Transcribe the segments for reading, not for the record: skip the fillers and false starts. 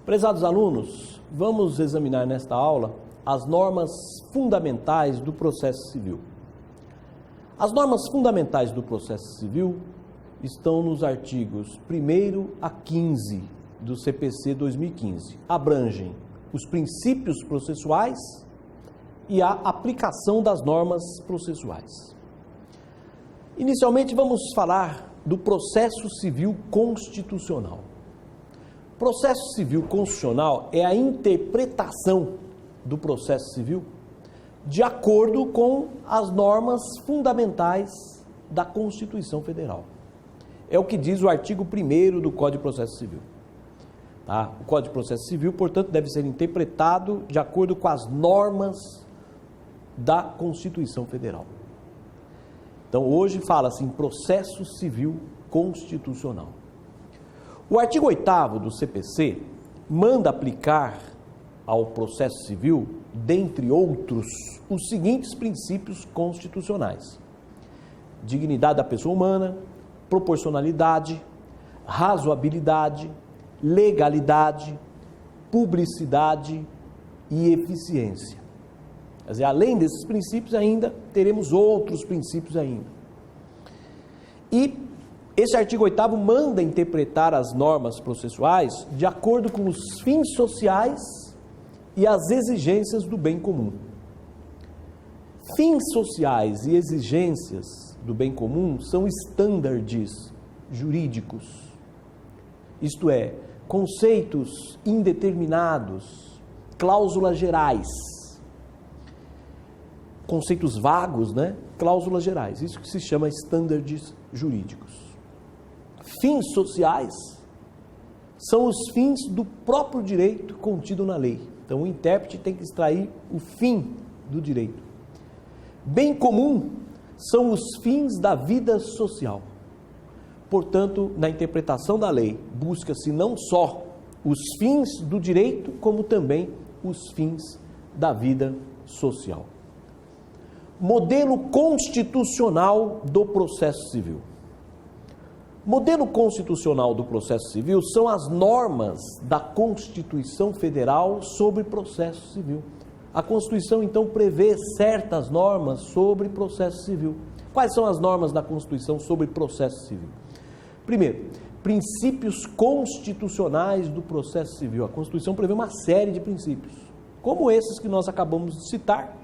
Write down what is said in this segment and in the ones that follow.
Prezados alunos, vamos examinar nesta aula as normas fundamentais do processo civil. As normas fundamentais do processo civil estão nos artigos 1º a 15 do CPC 2015. Abrangem os princípios processuais e a aplicação das normas processuais. Inicialmente, vamos falar do processo civil constitucional. Processo civil constitucional é a interpretação do processo civil de acordo com as normas fundamentais da Constituição Federal. É o que diz o artigo 1º do Código de Processo Civil. Tá? O Código de Processo Civil, portanto, deve ser interpretado de acordo com as normas da Constituição Federal. Então, hoje fala-se em processo civil constitucional. O artigo 8º do CPC manda aplicar ao processo civil, dentre outros, os seguintes princípios constitucionais: dignidade da pessoa humana, proporcionalidade, razoabilidade, legalidade, publicidade e eficiência. Quer dizer, além desses princípios ainda, teremos outros princípios ainda. E esse artigo 8º manda interpretar as normas processuais de acordo com os fins sociais e as exigências do bem comum. Fins sociais e exigências do bem comum são estándares jurídicos, isto é, conceitos indeterminados, cláusulas gerais. Conceitos vagos, né? Cláusulas gerais, isso que se chama estándares jurídicos. Fins sociais são os fins do próprio direito contido na lei. Então, o intérprete tem que extrair o fim do direito. Bem comum são os fins da vida social. Portanto, na interpretação da lei, busca-se não só os fins do direito, como também os fins da vida social. Modelo constitucional do processo civil. Modelo constitucional do processo civil são as normas da Constituição Federal sobre processo civil. A Constituição, então, prevê certas normas sobre processo civil. Quais são as normas da Constituição sobre processo civil? Primeiro, princípios constitucionais do processo civil. A Constituição prevê uma série de princípios, como esses que nós acabamos de citar,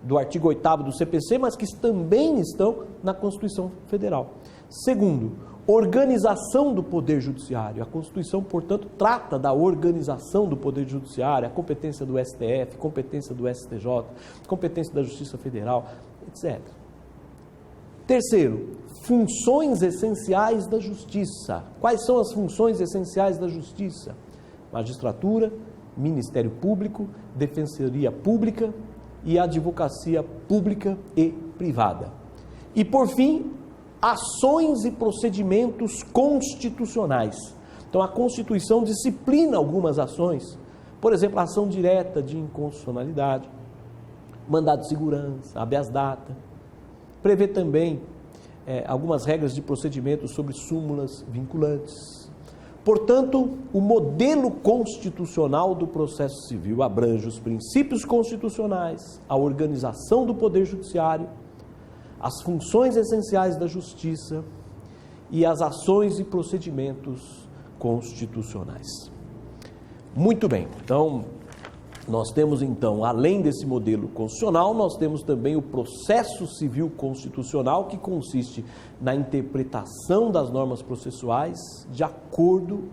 do artigo 8º do CPC, mas que também estão na Constituição Federal. Segundo, organização do Poder Judiciário. A Constituição, portanto, trata da organização do Poder Judiciário, a competência do STF, competência do STJ, competência da Justiça Federal, etc. Terceiro, funções essenciais da Justiça. Quais são as funções essenciais da Justiça? Magistratura, Ministério Público, Defensoria Pública e Advocacia Pública e Privada. E, por fim, ações e procedimentos constitucionais. Então, a Constituição disciplina algumas ações, por exemplo, a ação direta de inconstitucionalidade, mandado de segurança, habeas data, prevê também algumas regras de procedimento sobre súmulas vinculantes. Portanto, o modelo constitucional do processo civil abrange os princípios constitucionais, a organização do Poder Judiciário, as funções essenciais da Justiça e as ações e procedimentos constitucionais. Muito bem, então, nós temos então, além desse modelo constitucional, nós temos também o processo civil constitucional, que consiste na interpretação das normas processuais de acordo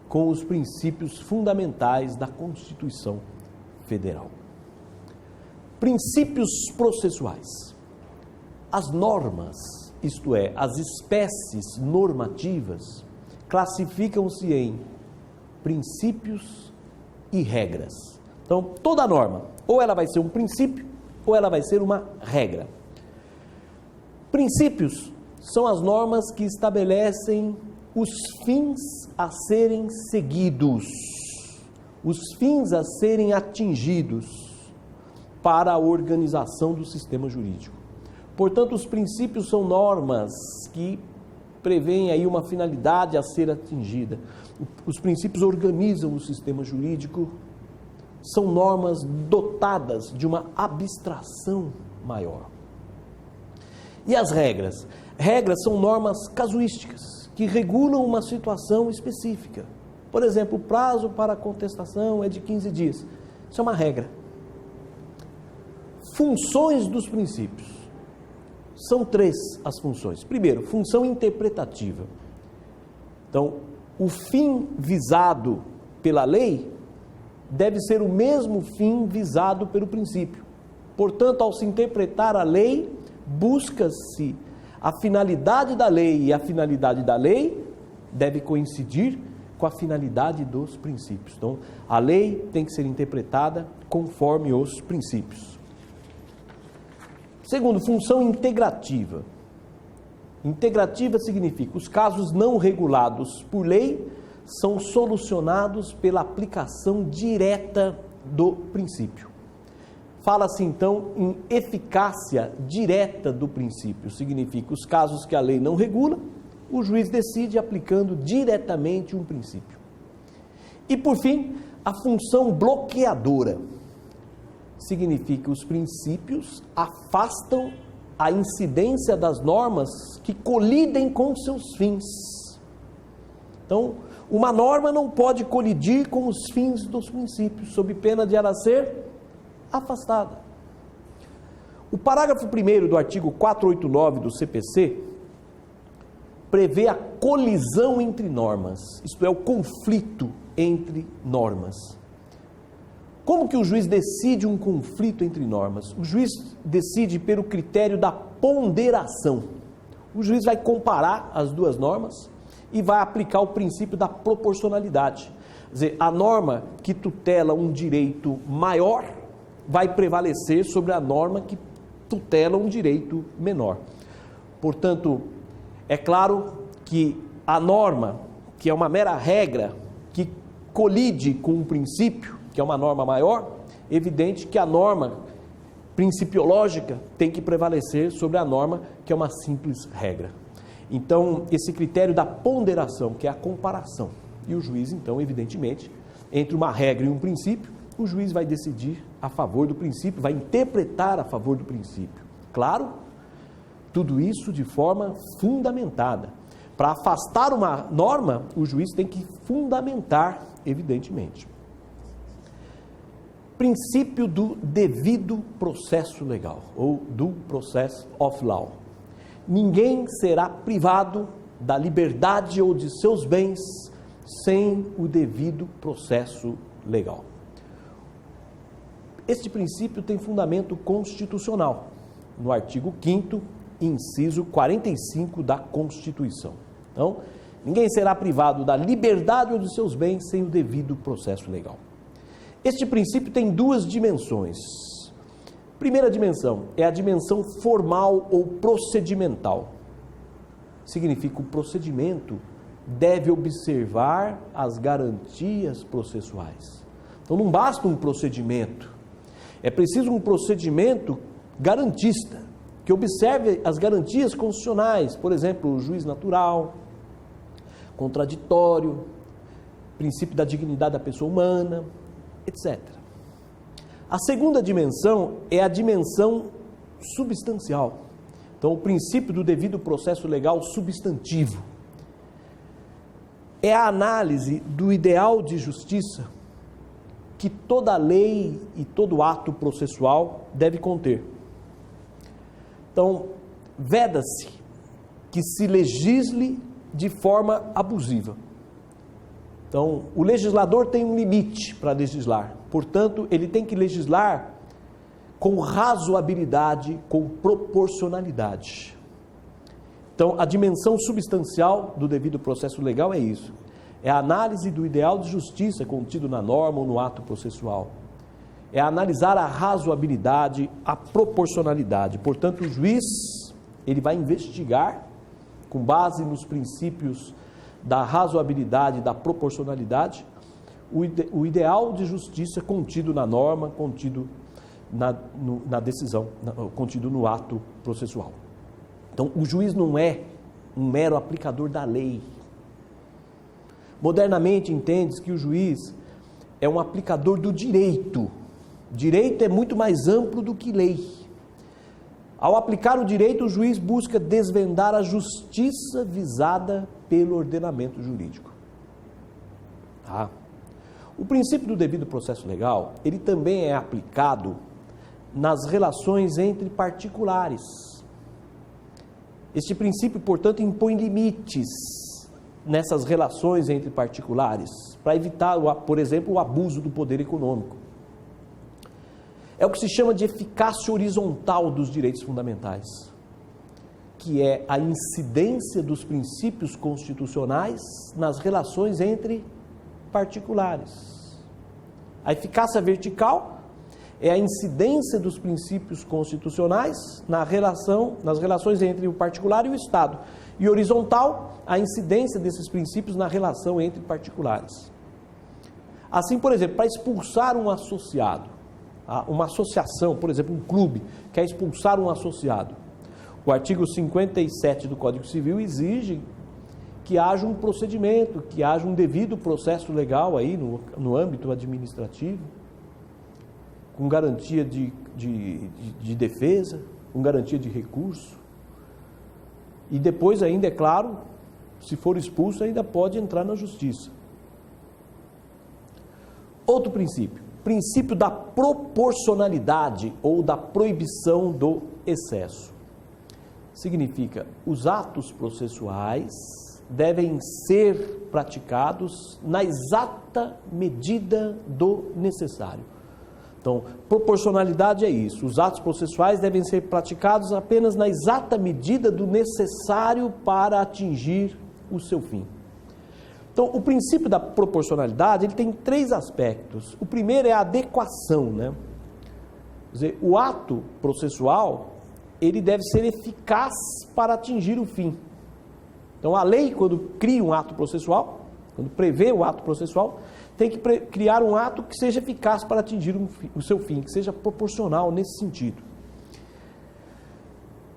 com os princípios fundamentais da Constituição Federal. Princípios processuais. As normas, isto é, as espécies normativas, classificam-se em princípios e regras. Então, toda norma, ou ela vai ser um princípio, ou ela vai ser uma regra. Princípios são as normas que estabelecem os fins a serem seguidos, os fins a serem atingidos, para a organização do sistema jurídico. Portanto, os princípios são normas que prevêem aí uma finalidade a ser atingida. Os princípios organizam o sistema jurídico, são normas dotadas de uma abstração maior. E as regras? Regras são normas casuísticas, que regulam uma situação específica. Por exemplo, o prazo para a contestação é de 15 dias. Isso é uma regra. Funções dos princípios. São 3 as funções. Primeiro, função interpretativa. Então, o fim visado pela lei deve ser o mesmo fim visado pelo princípio. Portanto, ao se interpretar a lei, busca-se a finalidade da lei, e a finalidade da lei deve coincidir com a finalidade dos princípios. Então, a lei tem que ser interpretada conforme os princípios. Segundo, função integrativa. Integrativa significa os casos não regulados por lei são solucionados pela aplicação direta do princípio. Fala-se então em eficácia direta do princípio. Significa os casos que a lei não regula, o juiz decide aplicando diretamente um princípio. E por fim, a função bloqueadora. Significa os princípios afastam a incidência das normas que colidem com seus fins. Então, uma norma não pode colidir com os fins dos princípios, sob pena de ela ser afastada. O parágrafo 1º do artigo 489 do CPC prevê a colisão entre normas, isto é, o conflito entre normas. Como que o juiz decide um conflito entre normas? O juiz decide pelo critério da ponderação. O juiz vai comparar as duas normas e vai aplicar o princípio da proporcionalidade. Quer dizer, a norma que tutela um direito maior vai prevalecer sobre a norma que tutela um direito menor. Portanto, é claro que a norma, que é uma mera regra, que colide com um princípio, que é uma norma maior, é evidente que a norma principiológica tem que prevalecer sobre a norma que é uma simples regra. Então, esse critério da ponderação, que é a comparação, e o juiz, então, evidentemente, entre uma regra e um princípio, o juiz vai decidir a favor do princípio, vai interpretar a favor do princípio. Claro, tudo isso de forma fundamentada. Para afastar uma norma, o juiz tem que fundamentar, evidentemente. Princípio do devido processo legal, ou do process of law. Ninguém será privado da liberdade ou de seus bens sem o devido processo legal. Este princípio tem fundamento constitucional, no artigo 5º, inciso 45 da Constituição. Então, ninguém será privado da liberdade ou de seus bens sem o devido processo legal. Este princípio tem 2 dimensões. Primeira dimensão é a dimensão formal ou procedimental. Significa que o procedimento deve observar as garantias processuais. Então não basta um procedimento, é preciso um procedimento garantista, que observe as garantias constitucionais, por exemplo, o juiz natural, contraditório, princípio da dignidade da pessoa humana, etc. A segunda dimensão é a dimensão substancial. Então, o princípio do devido processo legal substantivo é a análise do ideal de justiça que toda lei e todo ato processual deve conter. Então, veda-se que se legisle de forma abusiva. Então, o legislador tem um limite para legislar. Portanto, ele tem que legislar com razoabilidade, com proporcionalidade. Então, a dimensão substancial do devido processo legal é isso. É a análise do ideal de justiça contido na norma ou no ato processual. É analisar a razoabilidade, a proporcionalidade. Portanto, o juiz, ele vai investigar, com base nos princípios da razoabilidade, da proporcionalidade, o ideal de justiça contido na norma, contido na decisão, contido no ato processual. Então, o juiz não é um mero aplicador da lei. Modernamente entende-se que o juiz é um aplicador do direito. Direito é muito mais amplo do que lei. Ao aplicar o direito, o juiz busca desvendar a justiça visada pelo ordenamento jurídico. O princípio do devido processo legal, ele também é aplicado nas relações entre particulares. Este princípio, portanto, impõe limites nessas relações entre particulares, para evitar, por exemplo, o abuso do poder econômico. É o que se chama de eficácia horizontal dos direitos fundamentais, que é a incidência dos princípios constitucionais nas relações entre particulares. A eficácia vertical é a incidência dos princípios constitucionais nas relações entre o particular e o Estado. E horizontal, a incidência desses princípios na relação entre particulares. Assim, por exemplo, para expulsar um associado, uma associação, por exemplo, um clube, quer expulsar um associado, o artigo 57 do Código Civil exige que haja um procedimento, que haja um devido processo legal aí no âmbito administrativo, com garantia de defesa, com garantia de recurso. E depois ainda, é claro, se for expulso, ainda pode entrar na justiça. Outro princípio da proporcionalidade ou da proibição do excesso. Significa, os atos processuais devem ser praticados na exata medida do necessário. Então, proporcionalidade é isso. Os atos processuais devem ser praticados apenas na exata medida do necessário para atingir o seu fim. Então, o princípio da proporcionalidade, ele tem 3 aspectos. O primeiro é a adequação, né? Quer dizer, o ato processual, ele deve ser eficaz para atingir o fim. Então, a lei, quando cria um ato processual, quando prevê o ato processual, tem que criar um ato que seja eficaz para atingir o seu fim, que seja proporcional nesse sentido.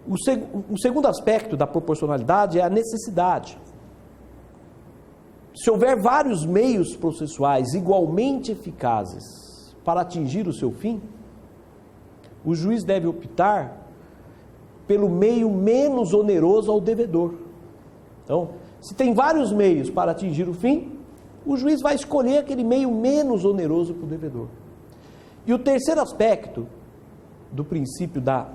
O segundo aspecto da proporcionalidade é a necessidade. Se houver vários meios processuais igualmente eficazes para atingir o seu fim, o juiz deve optar pelo meio menos oneroso ao devedor. Então, se tem vários meios para atingir o fim, o juiz vai escolher aquele meio menos oneroso para o devedor. E o terceiro aspecto do princípio da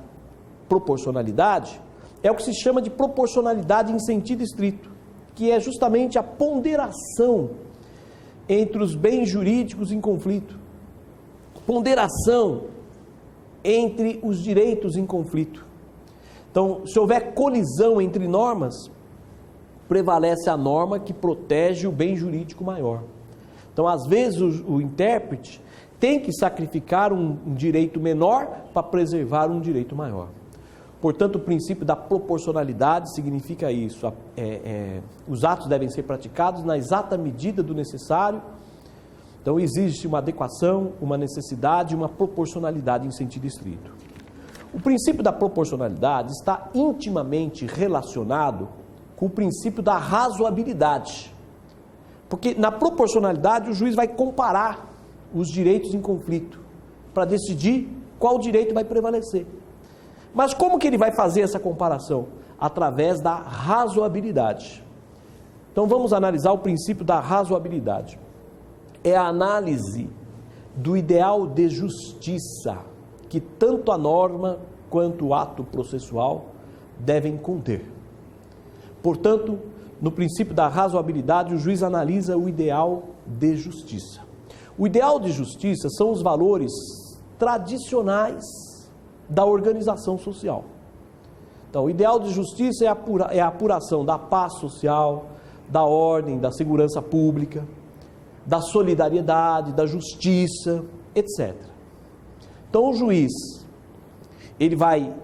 proporcionalidade é o que se chama de proporcionalidade em sentido estrito, que é justamente a ponderação entre os bens jurídicos em conflito, ponderação entre os direitos em conflito. Então, se houver colisão entre normas, prevalece a norma que protege o bem jurídico maior. Então, às vezes, o intérprete tem que sacrificar um direito menor para preservar um direito maior. Portanto, o princípio da proporcionalidade significa isso. Os atos devem ser praticados na exata medida do necessário. Então, existe uma adequação, uma necessidade e uma proporcionalidade em sentido estrito. O princípio da proporcionalidade está intimamente relacionado com o princípio da razoabilidade. Porque na proporcionalidade o juiz vai comparar os direitos em conflito para decidir qual direito vai prevalecer. Mas como que ele vai fazer essa comparação? Através da razoabilidade. Então vamos analisar o princípio da razoabilidade. É a análise do ideal de justiça que tanto a norma quanto o ato processual devem conter. Portanto, no princípio da razoabilidade, o juiz analisa o ideal de justiça. O ideal de justiça são os valores tradicionais da organização social. Então, o ideal de justiça é a apuração da paz social, da ordem, da segurança pública, da solidariedade, da justiça, etc. Então, o juiz, ele vai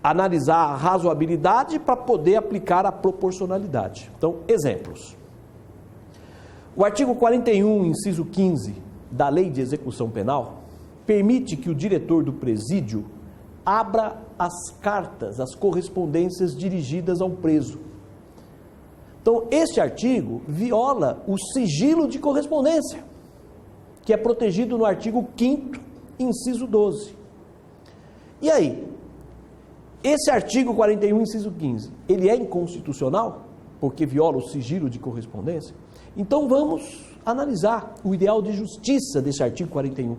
analisar a razoabilidade para poder aplicar a proporcionalidade. Então, exemplos. O artigo 41, inciso 15 da Lei de Execução Penal, permite que o diretor do presídio abra as cartas, as correspondências dirigidas ao preso. Então, este artigo viola o sigilo de correspondência, que é protegido no artigo 5º, inciso 12. E aí, esse artigo 41, inciso 15, ele é inconstitucional, porque viola o sigilo de correspondência? Então, vamos analisar o ideal de justiça desse artigo 41.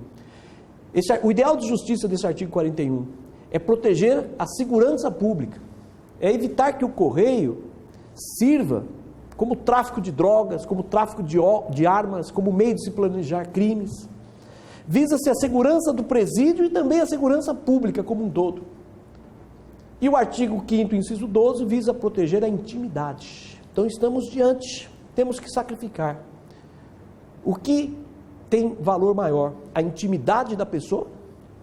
O ideal de justiça desse artigo 41 é proteger a segurança pública, é evitar que o correio sirva como tráfico de drogas, como tráfico de armas, como meio de se planejar crimes. Visa-se a segurança do presídio e também a segurança pública como um todo. E o artigo 5º, inciso 12, visa proteger a intimidade. Então estamos diante, temos que sacrificar. O que tem valor maior? A intimidade da pessoa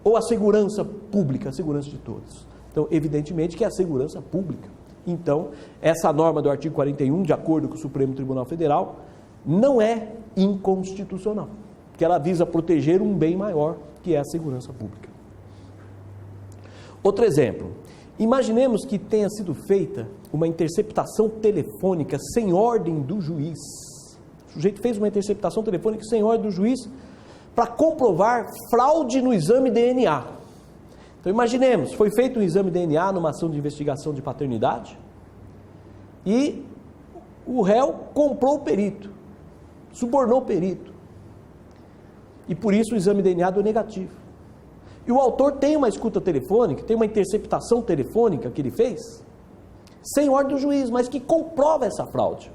ou a segurança pública, a segurança de todos? Então, evidentemente que é a segurança pública. Então, essa norma do artigo 41, de acordo com o Supremo Tribunal Federal, não é inconstitucional, porque ela visa proteger um bem maior, que é a segurança pública. Outro exemplo, imaginemos que tenha sido feita uma interceptação telefônica sem ordem do juiz. O sujeito fez uma interceptação telefônica sem ordem do juiz para comprovar fraude no exame DNA. Então imaginemos, foi feito um exame DNA numa ação de investigação de paternidade e o réu comprou o perito, subornou o perito. E por isso o exame DNA deu negativo. E o autor tem uma escuta telefônica, tem uma interceptação telefônica que ele fez, sem ordem do juiz, mas que comprova essa fraude.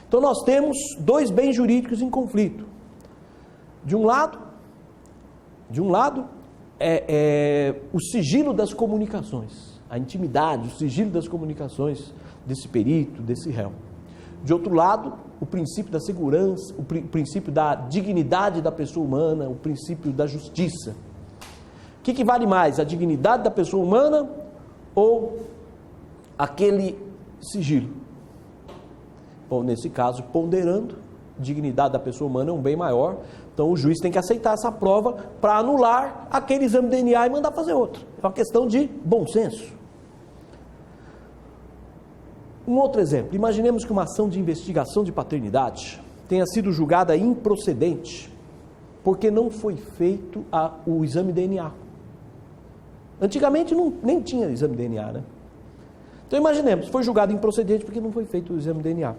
Então nós temos dois bens jurídicos em conflito. De um lado o sigilo das comunicações, a intimidade, o sigilo das comunicações desse perito, desse réu. De outro lado, o princípio da segurança, o princípio da dignidade da pessoa humana, o princípio da justiça. O que vale mais, a dignidade da pessoa humana ou aquele sigilo? Bom, nesse caso, ponderando, dignidade da pessoa humana é um bem maior, então o juiz tem que aceitar essa prova para anular aquele exame de DNA e mandar fazer outro. É uma questão de bom senso. Um outro exemplo, imaginemos que uma ação de investigação de paternidade tenha sido julgada improcedente, porque não foi feito o exame DNA. Antigamente nem tinha exame de DNA, né? Então imaginemos, foi julgado improcedente porque não foi feito o exame de DNA.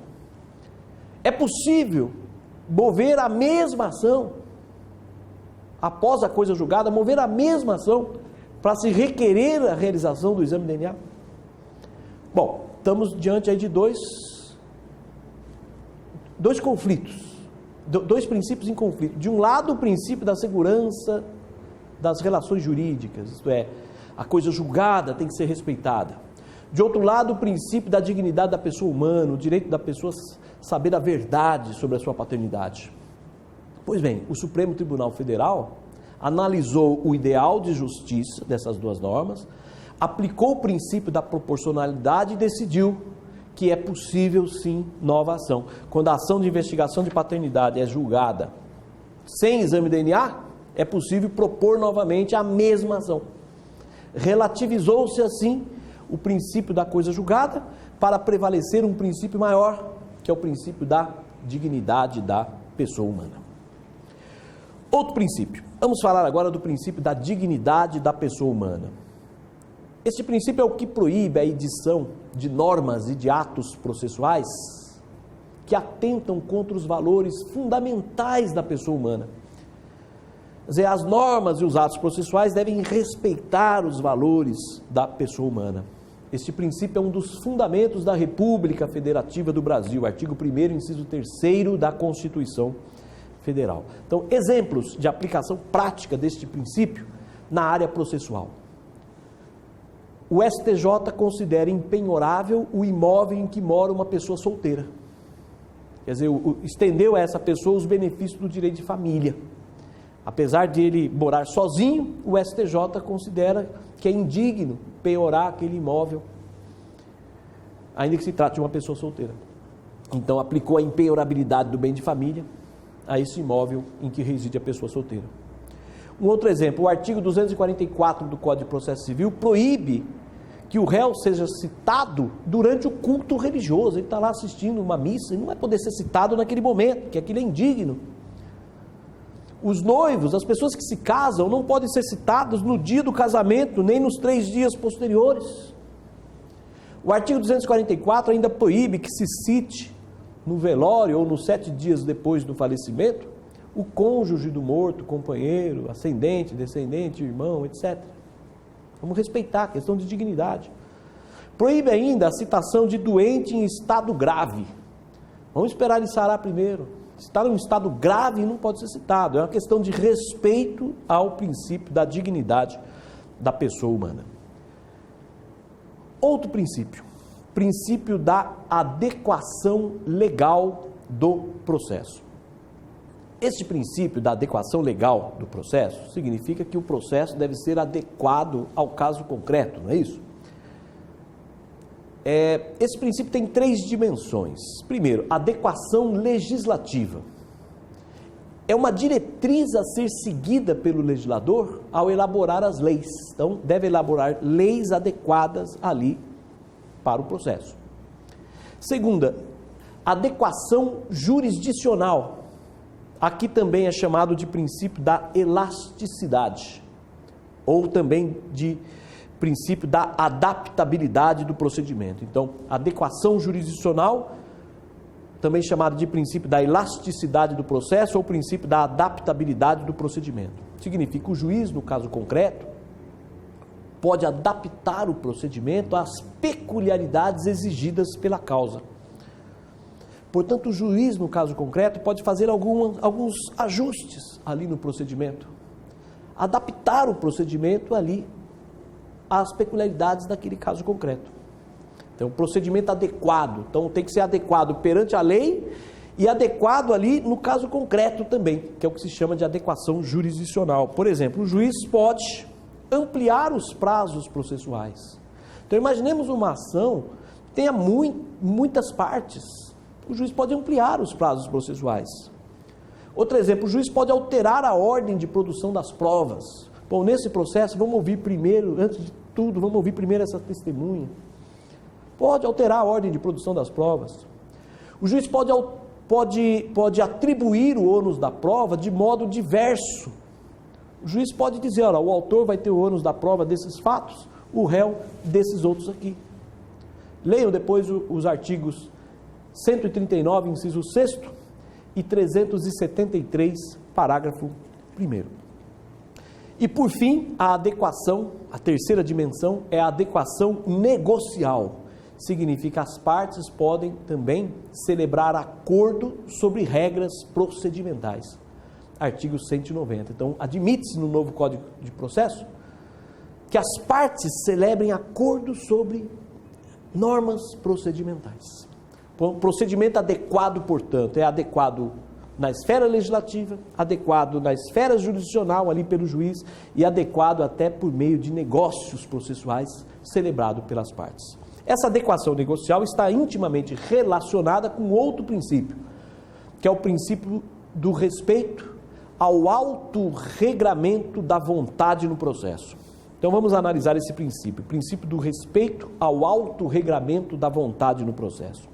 É possível mover a mesma ação, após a coisa julgada, mover a mesma ação para se requerer a realização do exame de DNA? Bom, estamos diante aí de dois conflitos, dois princípios em conflito. De um lado, o princípio da segurança das relações jurídicas, isto é, a coisa julgada tem que ser respeitada. De outro lado, o princípio da dignidade da pessoa humana, o direito da pessoa saber a verdade sobre a sua paternidade. Pois bem, o Supremo Tribunal Federal analisou o ideal de justiça dessas duas normas, aplicou o princípio da proporcionalidade e decidiu que é possível sim nova ação. Quando a ação de investigação de paternidade é julgada sem exame de DNA, é possível propor novamente a mesma ação. Relativizou-se assim o princípio da coisa julgada para prevalecer um princípio maior, que é o princípio da dignidade da pessoa humana. Outro princípio. Vamos falar agora do princípio da dignidade da pessoa humana. Este princípio é o que proíbe a edição de normas e de atos processuais que atentam contra os valores fundamentais da pessoa humana. Quer dizer, as normas e os atos processuais devem respeitar os valores da pessoa humana. Este princípio é um dos fundamentos da República Federativa do Brasil, artigo 1º, inciso 3º da Constituição Federal. Então, exemplos de aplicação prática deste princípio na área processual. O STJ considera impenhorável o imóvel em que mora uma pessoa solteira. Quer dizer, estendeu a essa pessoa os benefícios do direito de família. Apesar de ele morar sozinho, o STJ considera que é indigno penhorar aquele imóvel, ainda que se trate de uma pessoa solteira. Então, aplicou a impenhorabilidade do bem de família a esse imóvel em que reside a pessoa solteira. Um outro exemplo, o artigo 244 do Código de Processo Civil proíbe que o réu seja citado durante o culto religioso. Ele está lá assistindo uma missa e não vai poder ser citado naquele momento, que aquilo é indigno. Os noivos, as pessoas que se casam, não podem ser citados no dia do casamento, nem nos 3 dias posteriores. O artigo 244 ainda proíbe que se cite no velório ou nos 7 dias depois do falecimento o cônjuge do morto, companheiro, ascendente, descendente, irmão, etc. Vamos respeitar a questão de dignidade. Proíbe ainda a citação de doente em estado grave. Vamos esperar ele sarar primeiro. Se está em um estado grave, não pode ser citado. É uma questão de respeito ao princípio da dignidade da pessoa humana. Outro princípio, princípio da adequação legal do processo. Este princípio da adequação legal do processo significa que o processo deve ser adequado ao caso concreto, não é isso? Esse princípio tem 3 dimensões. Primeiro, adequação legislativa. É uma diretriz a ser seguida pelo legislador ao elaborar as leis. Então, deve elaborar leis adequadas ali para o processo. Segunda, adequação jurisdicional. Aqui também é chamado de princípio da elasticidade, ou também de princípio da adaptabilidade do procedimento. Então, adequação jurisdicional, também chamado de princípio da elasticidade do processo, ou princípio da adaptabilidade do procedimento. Significa que o juiz, no caso concreto, pode adaptar o procedimento às peculiaridades exigidas pela causa. Portanto, o juiz, no caso concreto, pode fazer alguns ajustes ali no procedimento, adaptar o procedimento ali às peculiaridades daquele caso concreto. Então, procedimento adequado. Então, tem que ser adequado perante a lei e adequado ali no caso concreto também, que é o que se chama de adequação jurisdicional. Por exemplo, o juiz pode ampliar os prazos processuais. Então, imaginemos uma ação que tenha muitas partes. O juiz pode ampliar os prazos processuais. Outro exemplo, o juiz pode alterar a ordem de produção das provas. Bom, nesse processo, vamos ouvir primeiro, antes de tudo, vamos ouvir primeiro essa testemunha. Pode alterar a ordem de produção das provas. O juiz pode atribuir o ônus da prova de modo diverso. O juiz pode dizer, olha, o autor vai ter o ônus da prova desses fatos, o réu desses outros aqui. Leiam depois os artigos 139, inciso 6º, e 373, parágrafo 1º. E por fim, a adequação, a terceira dimensão, é a adequação negocial. Significa que as partes podem também celebrar acordo sobre regras procedimentais. Artigo 190. Então, admite-se no novo Código de Processo que as partes celebrem acordo sobre normas procedimentais. Procedimento adequado, portanto, é adequado na esfera legislativa, adequado na esfera jurisdicional, ali pelo juiz, e adequado até por meio de negócios processuais celebrado pelas partes. Essa adequação negocial está intimamente relacionada com outro princípio, que é o princípio do respeito ao autorregramento da vontade no processo. Então vamos analisar esse princípio, o princípio do respeito ao autorregramento da vontade no processo.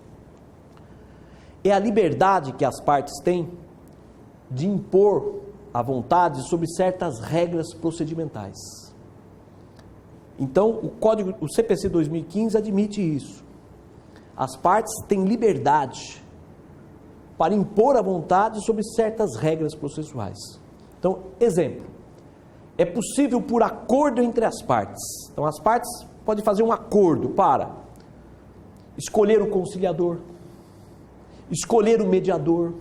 É a liberdade que as partes têm de impor a vontade sobre certas regras procedimentais. Então, o CPC 2015 admite isso. As partes têm liberdade para impor a vontade sobre certas regras processuais. Então, exemplo, é possível por acordo entre as partes. Então, as partes podem fazer um acordo para escolher o conciliador, escolher o mediador,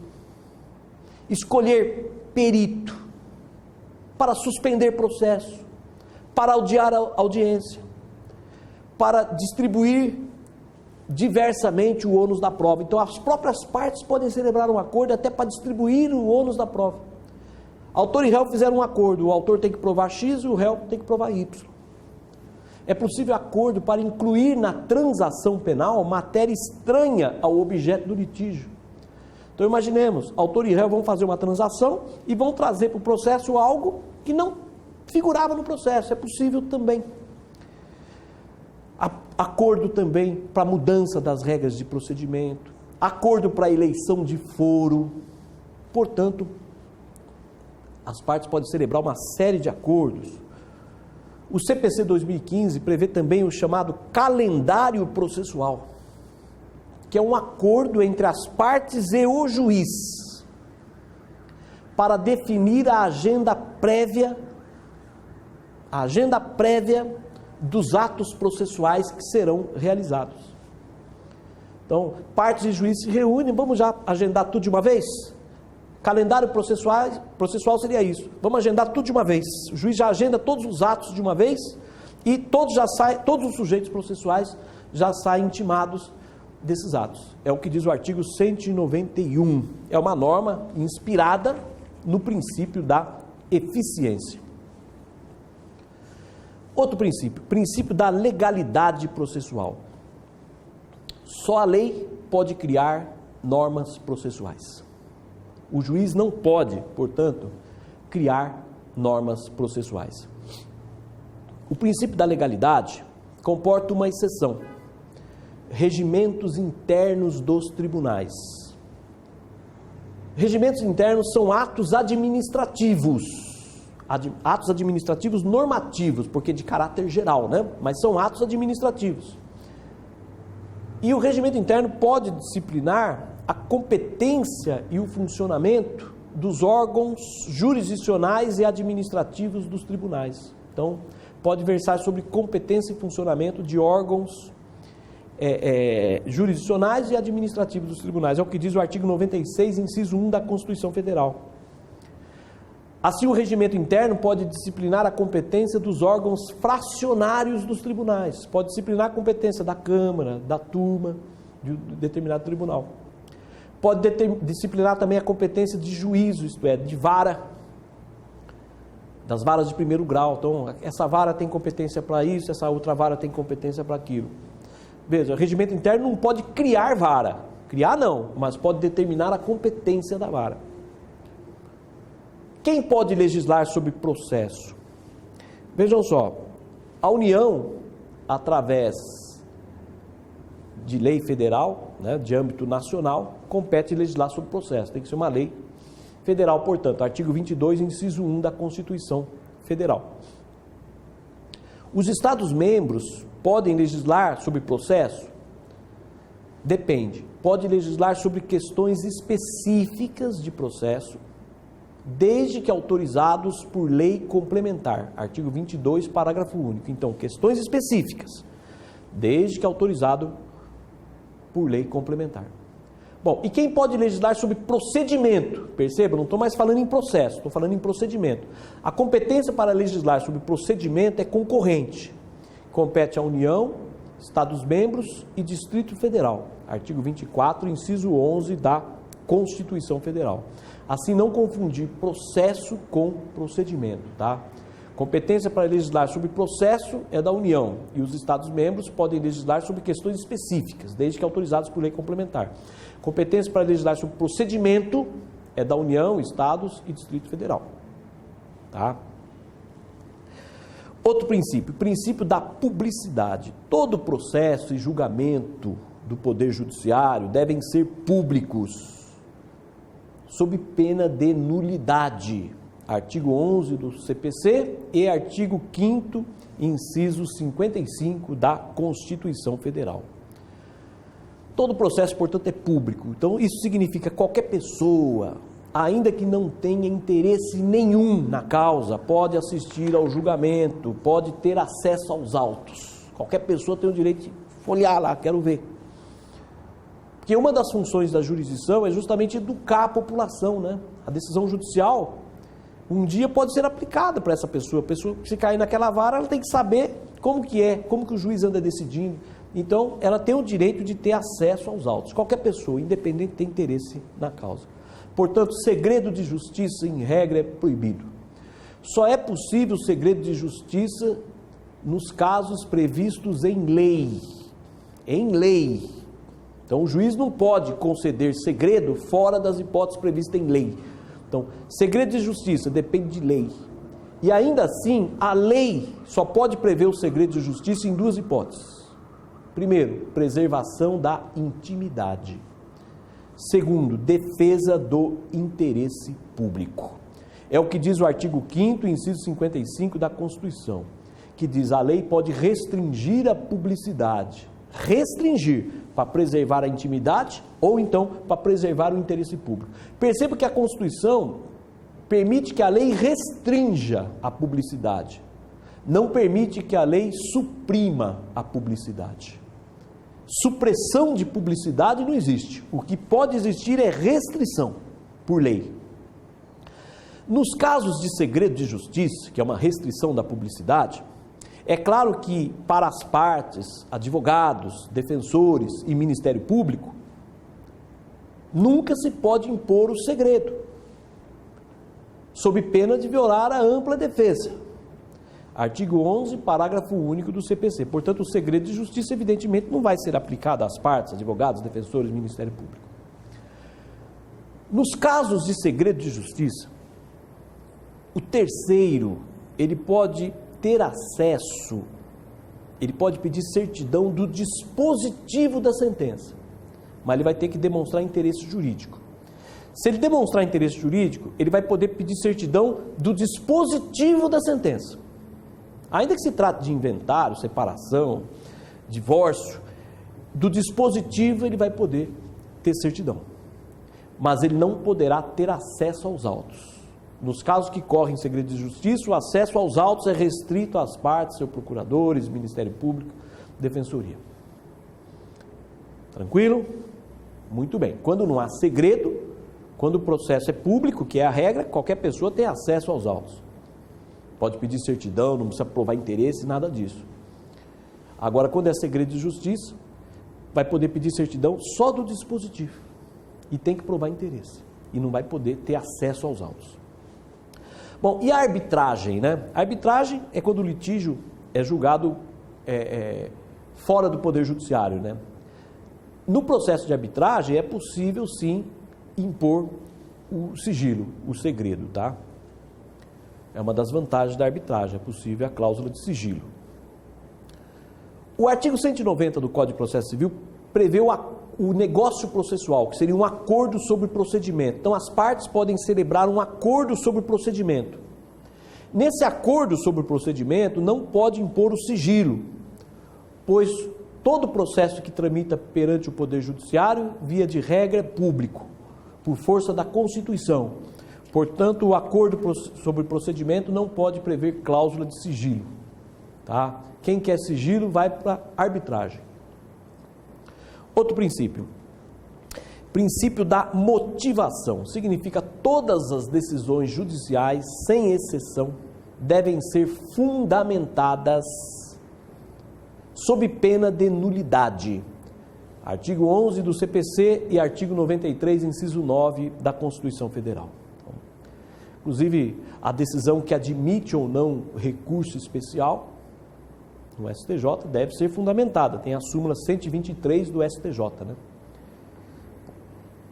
escolher perito, para suspender processo, para audiar a audiência, para distribuir diversamente o ônus da prova. Então, as próprias partes podem celebrar um acordo até para distribuir o ônus da prova. Autor e réu fizeram um acordo, o autor tem que provar X e o réu tem que provar Y. É possível acordo para incluir na transação penal matéria estranha ao objeto do litígio. Então imaginemos, autor e réu vão fazer uma transação e vão trazer para o processo algo que não figurava no processo, é possível também. Acordo também para mudança das regras de procedimento, acordo para eleição de foro. Portanto, as partes podem celebrar uma série de acordos. O CPC 2015 prevê também o chamado calendário processual, que é um acordo entre as partes e o juiz para definir a agenda prévia dos atos processuais que serão realizados. Então, partes e juiz se reúnem, vamos já agendar tudo de uma vez? Calendário processual seria isso. Vamos agendar tudo de uma vez. O juiz já agenda todos os atos de uma vez e todos os sujeitos processuais já saem intimados desses atos. É o que diz o artigo 191. É uma norma inspirada no princípio da eficiência. Outro princípio da legalidade processual. Só a lei pode criar normas processuais. O juiz não pode, portanto, criar normas processuais. O princípio da legalidade comporta uma exceção: regimentos internos dos tribunais. Regimentos internos são atos administrativos normativos, porque de caráter geral, né? Mas são atos administrativos. E o regimento interno pode disciplinar a competência e o funcionamento dos órgãos jurisdicionais e administrativos dos tribunais. Então, pode versar sobre competência e funcionamento de órgãos jurisdicionais e administrativos dos tribunais. É o que diz o artigo 96, inciso 1 da Constituição Federal. Assim, o regimento interno pode disciplinar a competência dos órgãos fracionários dos tribunais, pode disciplinar a competência da Câmara, da turma, de um determinado tribunal. Pode disciplinar também a competência de juízo, isto é, de vara, das varas de primeiro grau. Então, essa vara tem competência para isso, essa outra vara tem competência para aquilo. Veja, o regimento interno não pode criar vara, criar não, mas pode determinar a competência da vara. Quem pode legislar sobre processo? Vejam só, a União, através de lei federal, né, de âmbito nacional, compete legislar sobre processo. Tem que ser uma lei federal, portanto, artigo 22, inciso 1 da Constituição Federal. Os Estados-membros podem legislar sobre processo? Depende. Pode legislar sobre questões específicas de processo, desde que autorizados por lei complementar. Artigo 22, parágrafo único. Então, questões específicas, desde que autorizado por lei complementar. Bom, e quem pode legislar sobre procedimento? Perceba, não estou mais falando em processo, estou falando em procedimento. A competência para legislar sobre procedimento é concorrente. Compete à União, Estados-membros e Distrito Federal. Artigo 24, inciso 11 da Constituição Federal. Assim, não confundir processo com procedimento, tá? Competência para legislar sobre processo é da União e os Estados-membros podem legislar sobre questões específicas, desde que autorizados por lei complementar. Competência para legislar sobre procedimento é da União, Estados e Distrito Federal, tá? Outro princípio da publicidade. Todo processo e julgamento do Poder Judiciário devem ser públicos, sob pena de nulidade. Artigo 11 do CPC e artigo 5º, inciso 55 da Constituição Federal. Todo processo, portanto, é público. Então, isso significa que qualquer pessoa, ainda que não tenha interesse nenhum na causa, pode assistir ao julgamento, pode ter acesso aos autos. Qualquer pessoa tem o direito de folhear lá, quero ver. Porque uma das funções da jurisdição é justamente educar a população, né? A decisão judicial, um dia pode ser aplicada para essa pessoa. A pessoa, se cair naquela vara, ela tem que saber como que o juiz anda decidindo. Então, ela tem o direito de ter acesso aos autos. Qualquer pessoa, independente, tem interesse na causa. Portanto, segredo de justiça, em regra, é proibido. Só é possível segredo de justiça nos casos previstos em lei. Em lei. Então, o juiz não pode conceder segredo fora das hipóteses previstas em lei. Então, segredo de justiça depende de lei. E ainda assim, a lei só pode prever o segredo de justiça em duas hipóteses. Primeiro, preservação da intimidade. Segundo, defesa do interesse público. É o que diz o artigo 5º, inciso 55 da Constituição, que diz: a lei pode restringir a publicidade. Restringir para preservar a intimidade ou então para preservar o interesse público. Perceba que a Constituição permite que a lei restrinja a publicidade, não permite que a lei suprima a publicidade. Supressão de publicidade não existe. O que pode existir é restrição por lei. Nos casos de segredo de justiça, que é uma restrição da publicidade, é claro que para as partes, advogados, defensores e Ministério Público, nunca se pode impor o segredo, sob pena de violar a ampla defesa. Artigo 11, parágrafo único do CPC. Portanto, o segredo de justiça, evidentemente, não vai ser aplicado às partes, advogados, defensores e Ministério Público. Nos casos de segredo de justiça, o terceiro, ele pode ter acesso, ele pode pedir certidão do dispositivo da sentença, mas ele vai ter que demonstrar interesse jurídico. Se ele demonstrar interesse jurídico, ele vai poder pedir certidão do dispositivo da sentença. Ainda que se trate de inventário, separação, divórcio, do dispositivo ele vai poder ter certidão, mas ele não poderá ter acesso aos autos. Nos casos que correm segredo de justiça, o acesso aos autos é restrito às partes, seus procuradores, Ministério Público, Defensoria. Tranquilo? Muito bem. Quando não há segredo, quando o processo é público, que é a regra, qualquer pessoa tem acesso aos autos. Pode pedir certidão, não precisa provar interesse, nada disso. Agora, quando é segredo de justiça, vai poder pedir certidão só do dispositivo. E tem que provar interesse. E não vai poder ter acesso aos autos. Bom, e a arbitragem, né? A arbitragem é quando o litígio é julgado fora do Poder Judiciário, né? No processo de arbitragem é possível, sim, impor o sigilo, o segredo, tá? É uma das vantagens da arbitragem, é possível a cláusula de sigilo. O artigo 190 do Código de Processo Civil prevê o negócio processual, que seria um acordo sobre procedimento. Então, as partes podem celebrar um acordo sobre procedimento. Nesse acordo sobre procedimento, não pode impor o sigilo, pois todo processo que tramita perante o Poder Judiciário, via de regra, é público, por força da Constituição. Portanto, o acordo sobre procedimento não pode prever cláusula de sigilo. Tá? Quem quer sigilo vai para arbitragem. Outro princípio. Princípio da motivação. Significa todas as decisões judiciais, sem exceção, devem ser fundamentadas sob pena de nulidade. Artigo 11 do CPC e artigo 93, inciso 9 da Constituição Federal. Inclusive, a decisão que admite ou não recurso especial no STJ deve ser fundamentada. Tem a súmula 123 do STJ, né?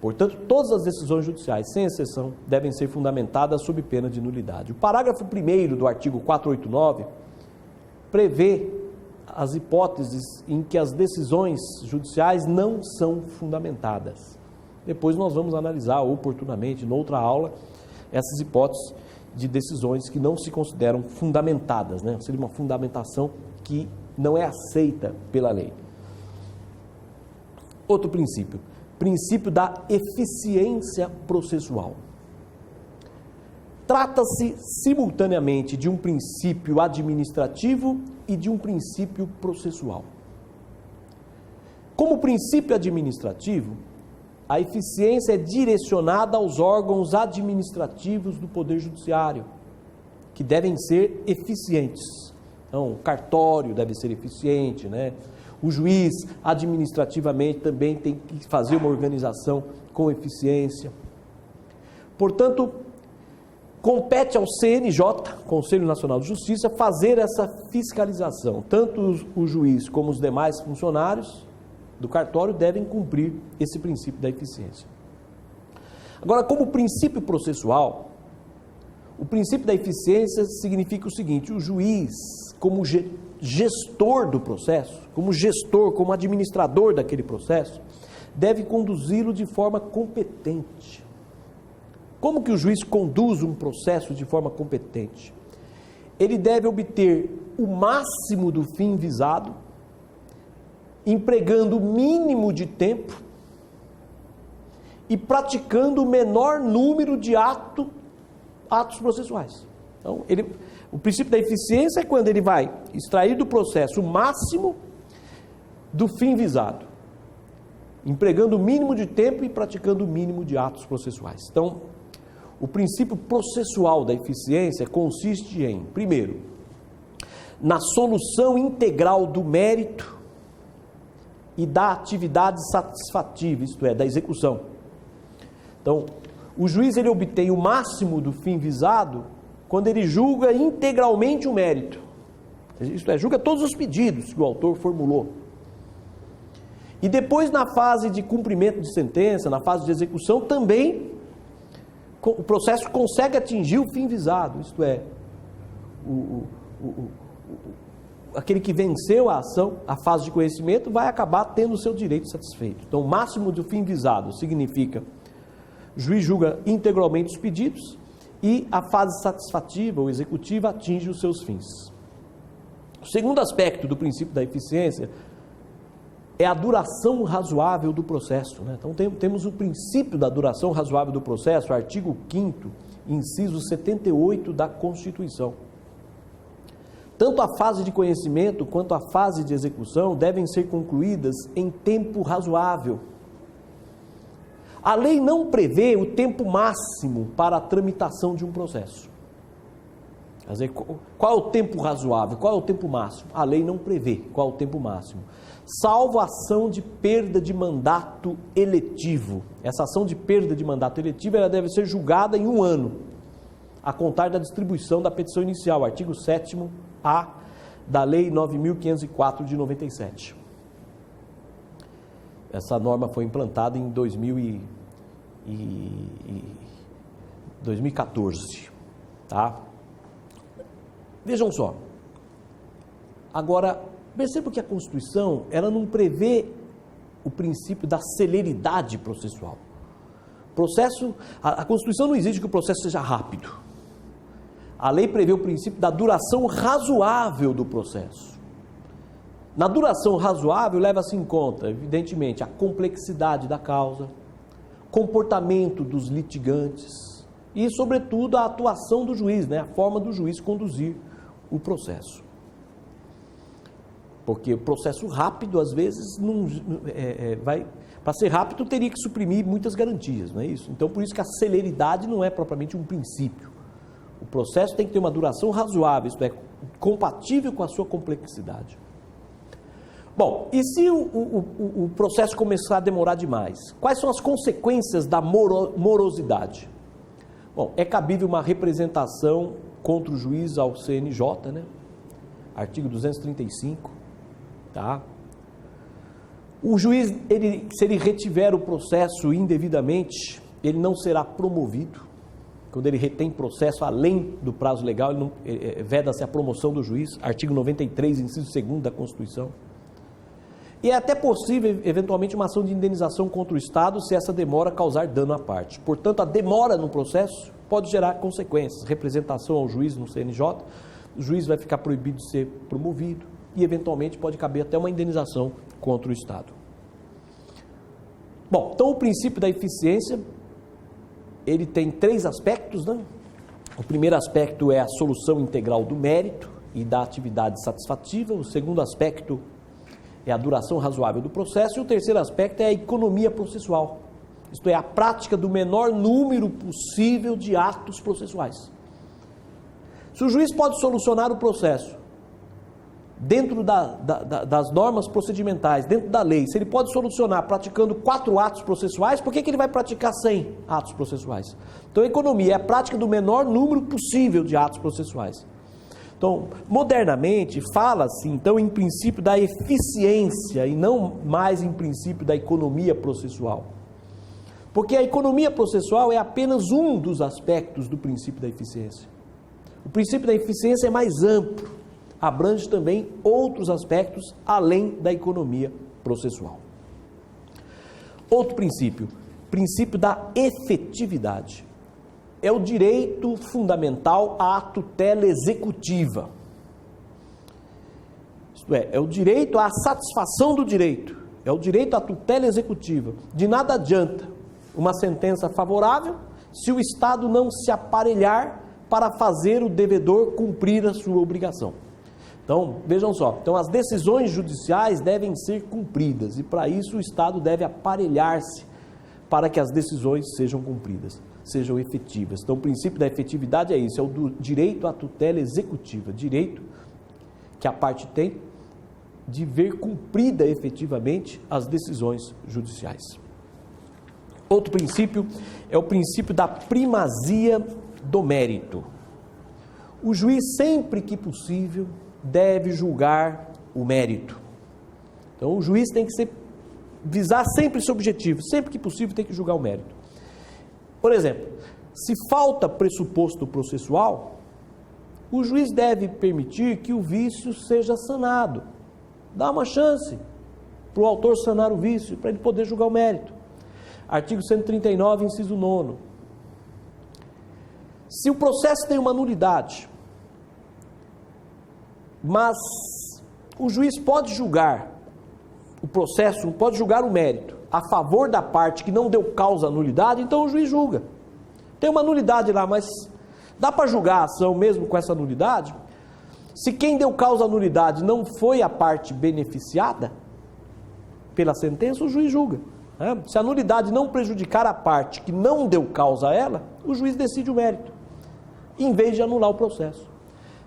Portanto, todas as decisões judiciais, sem exceção, devem ser fundamentadas sob pena de nulidade. O parágrafo 1º do artigo 489 prevê as hipóteses em que as decisões judiciais não são fundamentadas. Depois nós vamos analisar oportunamente, noutra aula, essas hipóteses de decisões que não se consideram fundamentadas, né? Seria uma fundamentação que não é aceita pela lei. Outro princípio, princípio da eficiência processual. Trata-se simultaneamente de um princípio administrativo e de um princípio processual. Como princípio administrativo, a eficiência é direcionada aos órgãos administrativos do Poder Judiciário, que devem ser eficientes. Então, o cartório deve ser eficiente, né? O juiz, administrativamente, também tem que fazer uma organização com eficiência. Portanto, compete ao CNJ, Conselho Nacional de Justiça, fazer essa fiscalização. Tanto o juiz como os demais funcionários do cartório devem cumprir esse princípio da eficiência. Agora, como princípio processual, O princípio da eficiência significa o seguinte: o juiz, como gestor do processo, como gestor, como administrador daquele processo, deve conduzi-lo de forma competente. Como que o juiz conduz um processo de forma competente? Ele deve obter o máximo do fim visado, empregando o mínimo de tempo e praticando o menor número de atos processuais. Então, o princípio da eficiência é quando ele vai extrair do processo o máximo do fim visado, empregando o mínimo de tempo e praticando o mínimo de atos processuais. Então, o princípio processual da eficiência consiste em, primeiro, na solução integral do mérito e da atividade satisfativa, isto é, da execução. Então, o juiz ele obtém o máximo do fim visado quando ele julga integralmente o mérito, isto é, julga todos os pedidos que o autor formulou. E depois, na fase de cumprimento de sentença, na fase de execução, também o processo consegue atingir o fim visado, isto é, aquele que venceu a ação, a fase de conhecimento, vai acabar tendo o seu direito satisfeito. Então, o máximo do fim visado significa o juiz julga integralmente os pedidos e a fase satisfativa ou executiva atinge os seus fins. O segundo aspecto do princípio da eficiência é a duração razoável do processo, né? Então temos o princípio da duração razoável do processo, artigo 5º, inciso 78 da Constituição. Tanto a fase de conhecimento quanto a fase de execução devem ser concluídas em tempo razoável. A lei não prevê o tempo máximo para a tramitação de um processo. Quer dizer, qual é o tempo razoável? Qual é o tempo máximo? A lei não prevê qual é o tempo máximo. Salvo a ação de perda de mandato eletivo. Essa ação de perda de mandato eletivo ela deve ser julgada em 1 ano, a contar da distribuição da petição inicial, artigo 7º-A da Lei 9.504 de 97. Essa norma foi implantada em 2014, tá? Vejam só. Agora, perceba que a Constituição, ela não prevê o princípio da celeridade processual. A Constituição não exige que o processo seja rápido. A lei prevê o princípio da duração razoável do processo. Na duração razoável, leva-se em conta, evidentemente, a complexidade da causa, comportamento dos litigantes e, sobretudo, a atuação do juiz, né? A forma do juiz conduzir o processo. Porque o processo rápido, às vezes, para ser rápido, teria que suprimir muitas garantias, não é isso? Então, por isso que a celeridade não é propriamente um princípio. O processo tem que ter uma duração razoável, isto é, compatível com a sua complexidade. Bom, e se o processo começar a demorar demais? Quais são as consequências da morosidade? Bom, é cabível uma representação contra o juiz ao CNJ, né? Artigo 235, tá? O juiz, se ele retiver o processo indevidamente, ele não será promovido. Quando ele retém processo além do prazo legal, veda-se a promoção do juiz, artigo 93, inciso 2º da Constituição. E é até possível, eventualmente, uma ação de indenização contra o Estado se essa demora causar dano à parte. Portanto, a demora no processo pode gerar consequências. Representação ao juiz no CNJ, o juiz vai ficar proibido de ser promovido e, eventualmente, pode caber até uma indenização contra o Estado. Bom, então o princípio da eficiência, ele tem 3 aspectos, né? O primeiro aspecto é a solução integral do mérito e da atividade satisfativa. O segundo aspecto é a duração razoável do processo. E o terceiro aspecto é a economia processual. Isto é, a prática do menor número possível de atos processuais. Se o juiz pode solucionar o processo dentro das normas procedimentais, dentro da lei, se ele pode solucionar praticando 4 atos processuais, por que ele vai praticar 100 atos processuais? Então, a economia é a prática do menor número possível de atos processuais. Então, modernamente, fala-se, então, em princípio da eficiência e não mais em princípio da economia processual. Porque a economia processual é apenas um dos aspectos do princípio da eficiência. O princípio da eficiência é mais amplo, abrange também outros aspectos além da economia processual. Outro princípio, princípio da efetividade. É o direito fundamental à tutela executiva. Isto é o direito à satisfação do direito, é o direito à tutela executiva. De nada adianta uma sentença favorável se o Estado não se aparelhar para fazer o devedor cumprir a sua obrigação. Então, vejam só, as decisões judiciais devem ser cumpridas e para isso o Estado deve aparelhar-se para que as decisões sejam cumpridas, sejam efetivas. Então, o princípio da efetividade é isso, é o do direito à tutela executiva, direito que a parte tem de ver cumprida efetivamente as decisões judiciais. Outro princípio é o princípio da primazia do mérito. O juiz, sempre que possível, deve julgar o mérito. Então, o juiz tem que visar sempre esse objetivo, sempre que possível tem que julgar o mérito. Por exemplo, se falta pressuposto processual, o juiz deve permitir que o vício seja sanado. Dá uma chance para o autor sanar o vício, para ele poder julgar o mérito. Artigo 139, inciso 9. Se o processo tem uma nulidade, mas o juiz pode julgar o processo, pode julgar o mérito a favor da parte que não deu causa à nulidade, então o juiz julga. Tem uma nulidade lá, mas dá para julgar a ação mesmo com essa nulidade? Se quem deu causa à nulidade não foi a parte beneficiada pela sentença, o juiz julga. Se a nulidade não prejudicar a parte que não deu causa a ela, o juiz decide o mérito, em vez de anular o processo.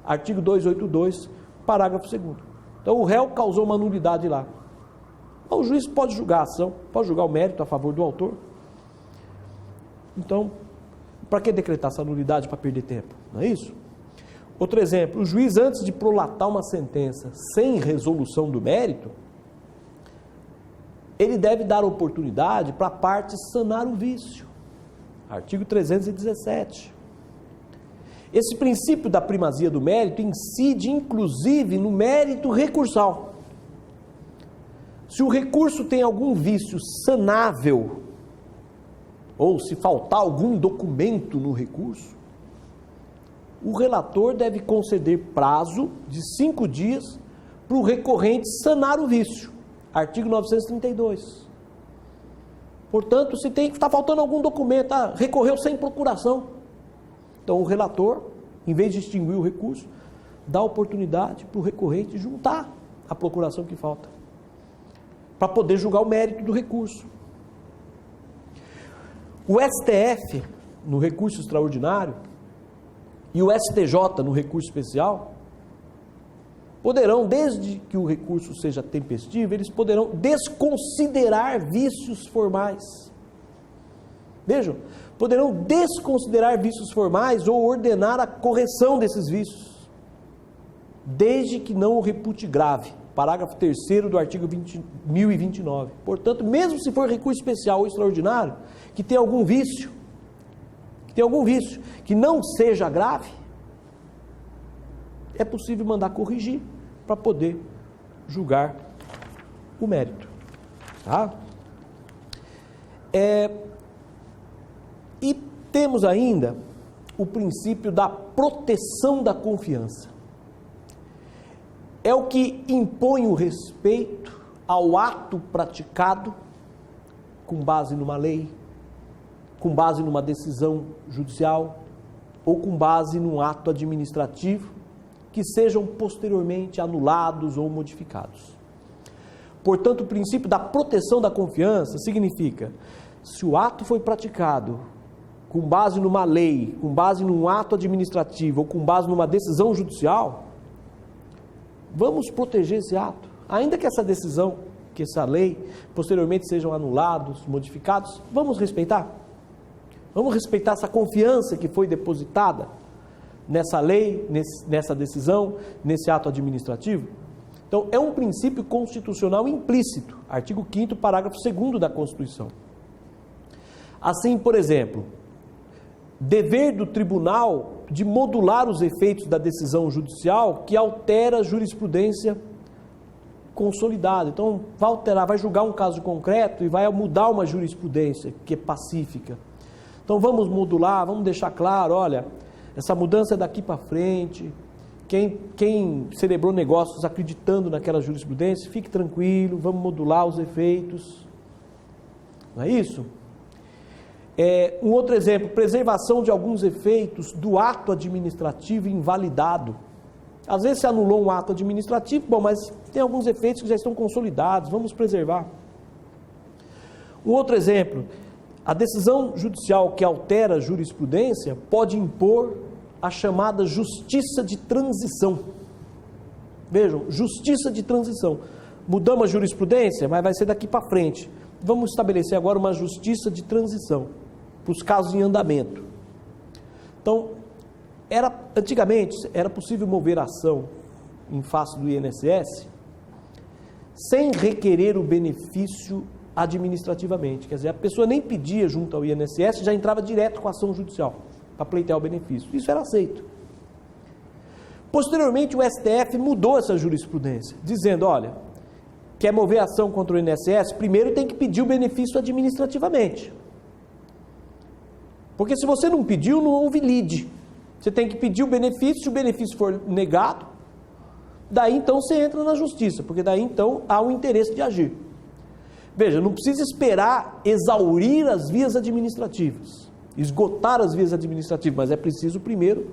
Artigo 282, parágrafo 2º. Então, o réu causou uma nulidade lá. O juiz pode julgar a ação, pode julgar o mérito a favor do autor. Então, para que decretar essa nulidade para perder tempo? Não é isso? Outro exemplo, o juiz, antes de prolatar uma sentença sem resolução do mérito, ele deve dar oportunidade para a parte sanar o vício. Artigo 317. Esse princípio da primazia do mérito incide, inclusive, no mérito recursal. Se o recurso tem algum vício sanável, ou se faltar algum documento no recurso, o relator deve conceder prazo de 5 dias para o recorrente sanar o vício. Artigo 932. Portanto, se está faltando algum documento, recorreu sem procuração, então o relator, em vez de extinguir o recurso, dá oportunidade para o recorrente juntar a procuração que falta, para poder julgar o mérito do recurso. O STF, no recurso extraordinário, e o STJ, no recurso especial, poderão, desde que o recurso seja tempestivo, eles poderão desconsiderar vícios formais. Vejam, poderão desconsiderar vícios formais ou ordenar a correção desses vícios, desde que não o repute grave. Parágrafo 3º do artigo 1029. Portanto, mesmo se for recurso especial ou extraordinário, que tem algum vício, que não seja grave, é possível mandar corrigir para poder julgar o mérito. Tá? E temos ainda o princípio da proteção da confiança. É o que impõe o respeito ao ato praticado com base numa lei, com base numa decisão judicial ou com base num ato administrativo que sejam posteriormente anulados ou modificados. Portanto, o princípio da proteção da confiança significa, se o ato foi praticado com base numa lei, com base num ato administrativo ou com base numa decisão judicial, vamos proteger esse ato, ainda que essa decisão, que essa lei, posteriormente sejam anulados, modificados, vamos respeitar. Vamos respeitar essa confiança que foi depositada nessa lei, nessa decisão, nesse ato administrativo. Então, é um princípio constitucional implícito, artigo 5º, parágrafo 2º da Constituição. Assim, por exemplo, dever do tribunal de modular os efeitos da decisão judicial que altera a jurisprudência consolidada. Então, vai alterar, vai julgar um caso concreto e vai mudar uma jurisprudência que é pacífica. Então, vamos modular, vamos deixar claro, olha, essa mudança é daqui para frente. Quem celebrou negócios acreditando naquela jurisprudência, fique tranquilo, vamos modular os efeitos. Não é isso? Um outro exemplo, preservação de alguns efeitos do ato administrativo invalidado. Às vezes se anulou um ato administrativo, bom, mas tem alguns efeitos que já estão consolidados, vamos preservar. Um outro exemplo, a decisão judicial que altera a jurisprudência pode impor a chamada justiça de transição. Vejam, justiça de transição. Mudamos a jurisprudência, mas vai ser daqui para frente. Vamos estabelecer agora uma justiça de transição para os casos em andamento. Então, antigamente era possível mover ação em face do INSS sem requerer o benefício administrativamente. Quer dizer, a pessoa nem pedia junto ao INSS, já entrava direto com a ação judicial para pleitear o benefício. Isso era aceito. Posteriormente, o STF mudou essa jurisprudência, dizendo, olha, quer mover ação contra o INSS, primeiro tem que pedir o benefício administrativamente. Porque se você não pediu, não houve lide. Você tem que pedir o benefício, se o benefício for negado, daí então você entra na justiça, porque daí então há um interesse de agir. Veja, não precisa esperar exaurir as vias administrativas, esgotar as vias administrativas, mas é preciso primeiro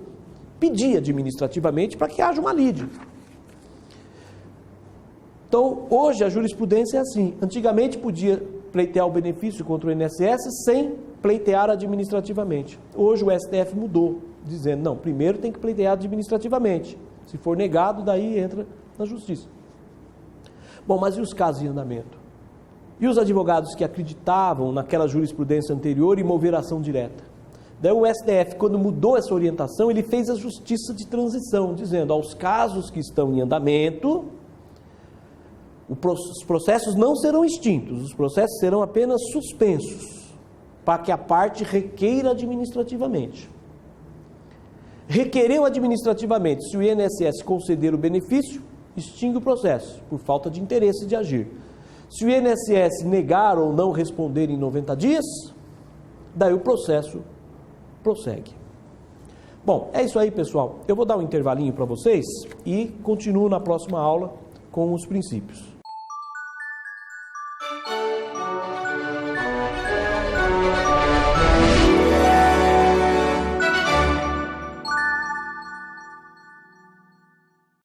pedir administrativamente para que haja uma lide. Então, hoje a jurisprudência é assim. Antigamente podia pleitear o benefício contra o INSS sem pleitear administrativamente. Hoje o STF mudou, dizendo, não, primeiro tem que pleitear administrativamente. Se for negado, daí entra na justiça. Bom, mas e os casos em andamento? E os advogados que acreditavam naquela jurisprudência anterior e mover ação direta? Daí o STF, quando mudou essa orientação, ele fez a justiça de transição, dizendo, aos casos que estão em andamento, os processos não serão extintos, os processos serão apenas suspensos, para que a parte requeira administrativamente. Requereu administrativamente, se o INSS conceder o benefício, extingue o processo, por falta de interesse de agir. Se o INSS negar ou não responder em 90 dias, daí o processo prossegue. Bom, é isso aí, pessoal. Eu vou dar um intervalinho para vocês e continuo na próxima aula com os princípios.